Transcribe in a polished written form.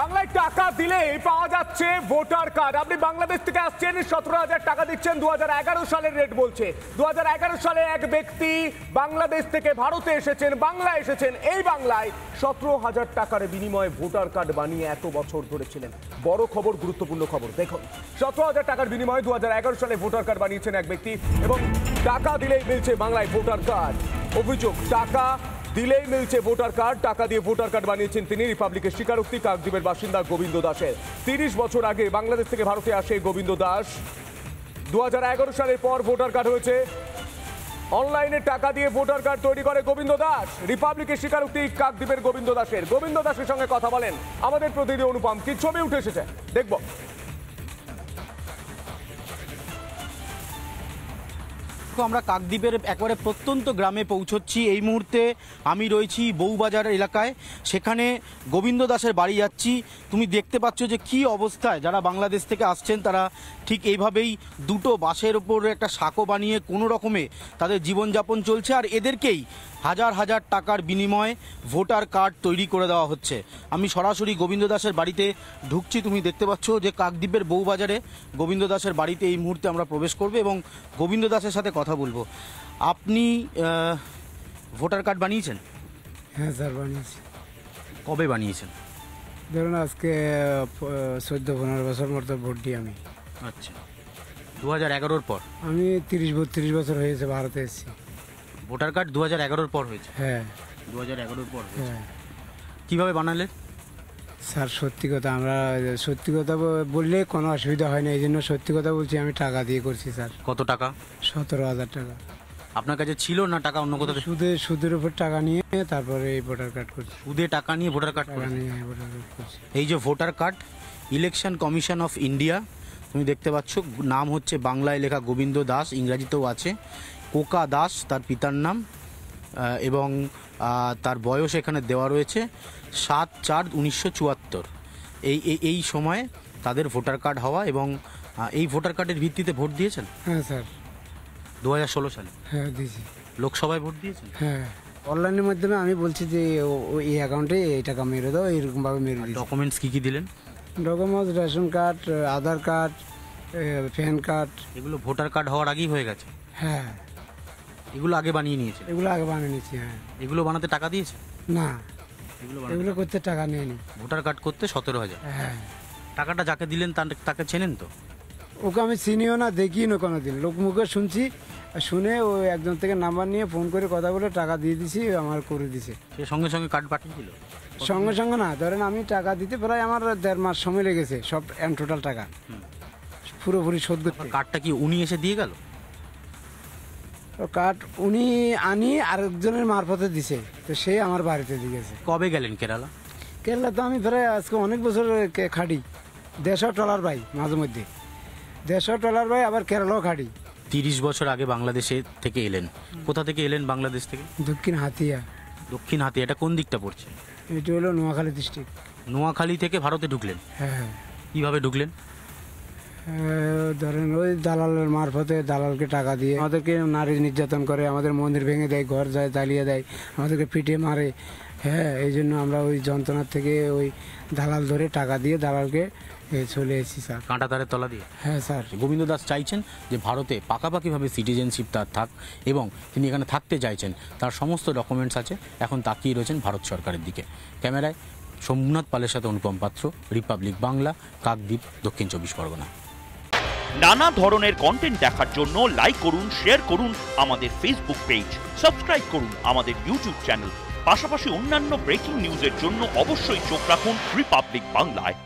বাংলায় টাকা দিলেই পাওয়া যাচ্ছে ভোটার কার্ড। আপনি বাংলাদেশ থেকে আসছেন, 17,000 টাকা দিচ্ছেন। 2011 সালের রেট বলছে 2011 সালে এক ব্যক্তি বাংলাদেশ থেকে ভারতে এসেছেন, বাংলায় এসেছেন। এই বাংলায় 17,000 টাকার বিনিময়ে ভোটার কার্ড বানিয়ে এত বছর ধরেছিলেন। বড় খবর, গুরুত্বপূর্ণ খবর দেখুন। 17,000 টাকার বিনিময়ে 2011 সালে ভোটার কার্ড বানিয়েছেন এক ব্যক্তি, এবং টাকা দিলেই মিলছে বাংলায় ভোটার কার্ড। অভিযোগ, টাকা দিলেই মিলছে ভোটার কার্ড। টাকা দিয়ে ভোটার কার্ড বানিয়েছেন তিনি। রিপাবলিকের স্বীকারোক্তি কাকদ্বীপের বাসিন্দা গোবিন্দ দাসের। 30 বছর আগে বাংলাদেশ থেকে ভারতে আসে গোবিন্দ দাস। 2011 সালের পর ভোটার কার্ড হয়েছে। অনলাইনে টাকা দিয়ে ভোটার কার্ড তৈরি করে গোবিন্দ দাস। রিপাবলিকের স্বীকারোক্তি কাকদ্বীপের গোবিন্দ দাসের। গোবিন্দ দাসের সঙ্গে কথা বলেন আমাদের প্রতিনিধি অনুপম। কি ছবি উঠে এসেছে দেখব। আমরা কাকদ্বীপের একেবারে প্রত্যন্ত গ্রামে পৌঁছচ্ছি। এই মুহূর্তে আমি রয়েছি বউবাজার এলাকায়, সেখানে গোবিন্দ দাসের বাড়ি যাচ্ছি। তুমি দেখতে পাচ্ছ যে কি অবস্থায় যারা বাংলাদেশ থেকে আসছেন তারা ঠিক এইভাবেই দুটো বাসের ওপর একটা সাঁকো বানিয়ে কোনো রকমে তাদের জীবনযাপন চলছে, আর এদেরকেই হাজার হাজার টাকার বিনিময়ে ভোটার কার্ড তৈরি করে দেওয়া হচ্ছে। আমি সরাসরি গোবিন্দ দাসের বাড়িতে ঢুকছি। তুমি দেখতে পাচ্ছ যে কাকদ্বীপের বউবাজারে গোবিন্দ দাসের বাড়িতে এই মুহূর্তে আমরা প্রবেশ করব এবং গোবিন্দ দাসের সাথে কথা বলবো। আপনি ভোটার কার্ড বানিয়েছেন? হ্যাঁ স্যার, বানিয়েছি। কবে বানিয়েছেন? ধরুন আজকে 14-15 বছর মতো ভোট দিই আমি। আচ্ছা, 2011-র পর? আমি 30-32 বছর হয়েছে ভারতে এসেছি। ভোটার কার্ড 2011-র পর হয়েছে? হ্যাঁ, 2011-র পর হয়েছে। হ্যাঁ কীভাবে বানালেন? স্যার সত্যি কথা, আমরা সত্যি কথা বললে কোনো অসুবিধা হয় না, এই জন্য সত্যি কথা বলছি। আমি টাকা দিয়ে করছি স্যার। কত টাকা? 17,000 টাকা। আপনার কাছে ছিল না টাকা অন্য কোথাও? সুদের উপর টাকা নিয়ে তারপরে এই ভোটার কার্ড করছি। সুদে টাকা নিয়ে ভোটার কার্ড করছি। এই যে voter card, election commission of India, তুমি দেখতে পাচ্ছ নাম হচ্ছে বাংলায় লেখা গোবিন্দ দাস, ইংরাজিতেও আছে কোকা দাস তার পিতার নাম, এবং তার বয়স এখানে দেওয়া রয়েছে 7/4/1974। এই সময়ে তাদের ভোটার কার্ড হওয়া, এবং এই ভোটার কার্ডের ভিত্তিতে ভোট দিয়েছেন? হ্যাঁ স্যার। 2016 সালে? হ্যাঁ দিয়েছি। লোকসভায় ভোট দিয়েছেন? হ্যাঁ, অনলাইনের মাধ্যমে। আমি বলছি যে এই অ্যাকাউন্টে এই টাকা মেরে দাও, এরকমভাবে মেরে দিই। ডকুমেন্টস কী কী দিলেন? ডকুমেন্টস রেশন কার্ড, আধার কার্ড, প্যান কার্ড। এগুলো ভোটার কার্ড হওয়ার আগেই হয়ে গেছে? হ্যাঁ। এগুলো আগে বানিয়ে নিয়েছে? এগুলো আগে বানিয়ে নিয়েছি। হ্যাঁ। এগুলো বানাতে টাকা দিয়েছে? না, এগুলো করতে টাকা নেয়নি। ভোটার কার্ড করতে 17,000? হ্যাঁ। টাকাটা যাকে দিলেন তাকে চেনেন তো? ওকে আমি চিনিও না, দেখিও না কোনো দিন। লোক মুখে শুনছি, শুনে ও একজন থেকে নাম্বার নিয়ে ফোন করে কথা বলে টাকা দিয়ে দিছি, আমার করে দিছে। সে সঙ্গে সঙ্গে কার্ড পাঠিয়ে দিল? সঙ্গে সঙ্গে না, ধরেন আমি টাকা দিতে প্রায় আমার 1.5 মাস সময় লেগেছে, সব টোটাল টাকা পুরোপুরি শোধ করতে। কার্ডটা কি উনি এসে দিয়ে গেল? কার্ড উনি আনি আরেকজনের মারফতে দিছে, তো সে আমার বাড়িতে দিয়ে গেছে। কবে গেলেন কেরালা? কেরালা তো আমি প্রায় আজকে অনেক বছর খাটি। 150 ডলার পাই মাঝে মধ্যে, 150 ডলার পাই, আবার কেরালাও খাটি। 30 বছর আগে বাংলাদেশে থেকে এলেন। কোথা থেকে এলেন বাংলাদেশ থেকে? দক্ষিণ হাতিয়া। দক্ষিণ হাতিয়া, এটা কোন দিকটা পড়ছে? এটা হলো নোয়াখালী ডিস্ট্রিক্ট। নোয়াখালী থেকে ভারতে ঢুকলেন? হ্যাঁ। কিভাবে ঢুকলেন? ধরেন ওই দালালের মারফতে, দালালকে টাকা দিয়ে আমাদেরকে নারী নির্যাতন করে, আমাদের মন্দির ভেঙে দেয়, ঘর যায় জ্বালিয়ে দেয়, আমাদেরকে পিটে মারে। হ্যাঁ, এই জন্য আমরা ওই যন্ত্রণার থেকে ওই দালাল ধরে টাকা দিয়ে দালালকে চলে এসেছি স্যার। কাঁটা তারের তলা দিয়ে? হ্যাঁ স্যার। গোবিন্দ দাস চাইছেন যে ভারতে পাকাপাকিভাবে সিটিজেনশিপ তার থাক, এবং তিনি এখানে থাকতে চাইছেন। তার সমস্ত ডকুমেন্টস আছে। এখন তাকিয়ে রয়েছেন ভারত সরকারের দিকে। ক্যামেরায় সোমনাথ পালের সাথে অনুপম পাত্র, রিপাবলিক বাংলা, কাকদ্বীপ, দক্ষিণ 24 পরগনা। নানা ধরনের কন্টেন্ট দেখার জন্য লাইক করুন, শেয়ার করুন আমাদের ফেসবুক পেজ, সাবস্ক্রাইব করুন আমাদের ইউটিউব চ্যানেল। পাশাপাশি অন্যান্য ব্রেকিং নিউজের জন্য অবশ্যই চোখ রাখুন রিপাবলিক বাংলায়।